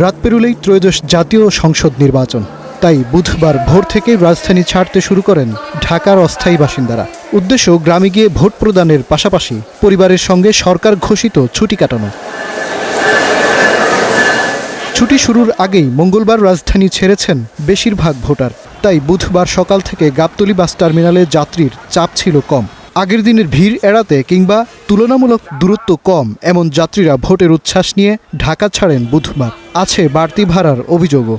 রাত পেরুলেই ত্রয়োদশ জাতীয় সংসদ নির্বাচন। তাই বুধবার ভোর থেকেই রাজধানী ছাড়তে শুরু করেন ঢাকার অস্থায়ী বাসিন্দারা। উদ্দেশ্য গ্রামে গিয়ে ভোট প্রদানের পাশাপাশি পরিবারের সঙ্গে সরকার ঘোষিত ছুটি কাটানো। ছুটি শুরুর আগেই মঙ্গলবার রাজধানী ছেড়েছেন বেশিরভাগ ভোটার। তাই বুধবার সকাল থেকে গাবতলী বাস টার্মিনালে যাত্রীর চাপ ছিল কম। আগের দিনের ভিড় এড়াতে কিংবা তুলনামূলক দূরত্ব কম এমন যাত্রীরা ভোটের উচ্ছ্বাস নিয়ে ঢাকা ছাড়েন বুধবার। আছে বাড়তি ভাড়ার অভিযোগও।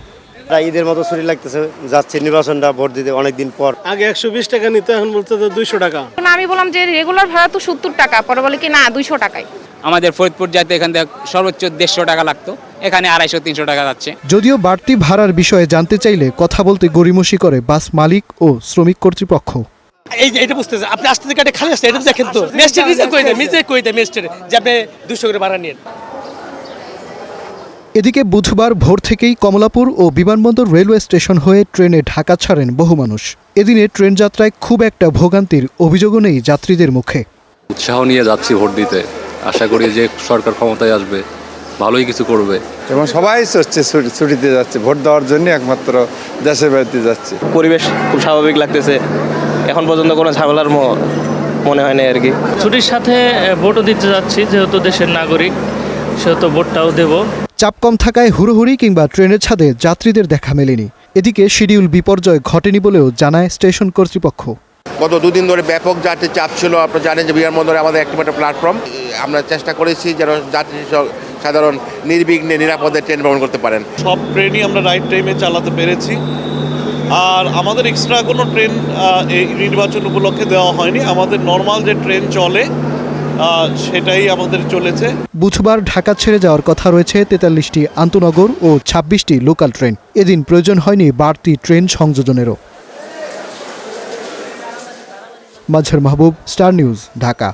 ঈদের মতো ছুটি লাগতেছে, যাচ্ছে নির্বাচনটা ভোট দিতে অনেকদিন পর। আগে 120 টাকা নিত, এখন বলতে 200 টাকা। আমি বললাম যে রেগুলার ভাড়া তো 70 টাকা, পরে বলে কি না 200 টাকায়। আমাদের ফরিদপুর যাইতে এখান থেকে সর্বোচ্চ 150 টাকা লাগতো, এখানে 250-300 টাকা যাচ্ছে। যদিও বাড়তি ভাড়ার বিষয়ে জানতে চাইলে কথা বলতে গড়িমসি করে বাস মালিক ও শ্রমিক কর্তৃপক্ষ। এটা বুঝতেছে আপনি আসতে গাড়ি খালি আসছে, এটা দেখেন তো মেস্টার নিজে কই দেয় মেস্টার যে আপনি 200 করে ভাড়া নিন। এদিকে বুধবার ভোর থেকেই কমলাপুর ও বিমানবন্দর রেলওয়ে স্টেশন হয়ে ট্রেনে ঢাকা ছাড়েন বহু মানুষ। এদিনে ট্রেন যাত্রায় খুব একটা ভোগান্তির অভিযোগও নেই যাত্রীদের মুখে। উৎসাহ নিয়ে যাচ্ছি ভোট দিতে, আশা করি যে সরকার ক্ষমতায় আসবে ভালোই কিছু করবে। এবং সবাই হচ্ছে ছুটিতে যাচ্ছে ভোট দেওয়ার জন্য, একমাত্র দেশের বাড়িতে যাচ্ছে। পরিবেশ খুব স্বাভাবিক লাগতেছে, এখন পর্যন্ত কোনো ঝামেলার মনে হয় না আর কি। ছুটির সাথে ভোটও দিতে যাচ্ছি, যেহেতু দেশের নাগরিক সেহেতু ভোটটাও দেব। চাপ কম থাকায় হুড়োহুড়ি কিংবা ট্রেনের ছাদে যাত্রীদের দেখা মেলেনি। এদিকে শিডিউল বিপর্যয় ঘটেনি বলেও জানায় স্টেশন কর্তৃপক্ষ। গত দুদিন ধরে ব্যাপক যাত্রীর চাপ ছিল। আপনারা জানেন যে বিমানবন্দরে আমাদের একটি প্ল্যাটফর্ম। আমরা চেষ্টা করেছি যেন যাত্রী সাধারণ নির্বিঘ্নে নিরাপদে ট্রেন ভ্রমণ করতে পারেন। সব ট্রেনই আমরা রাইট টাইমে চালাতে পেরেছি, আর আমাদের এক্সট্রা কোনো ট্রেন এই নির্বাচন উপলক্ষে দেওয়া হয়নি। আমাদের নর্মাল যে ট্রেন চলে সেটাই আমাদের চলেছে। বুধবার ঢাকা ছেড়ে যাওয়ার কথা রয়েছে 43টি আন্তনগর ও 26টি লোকাল ট্রেন। এদিন প্রয়োজন হয়নি বাড়তি ট্রেন সংযোজনেরও। মাজহার মাহবুব, স্টার নিউজ, ঢাকা।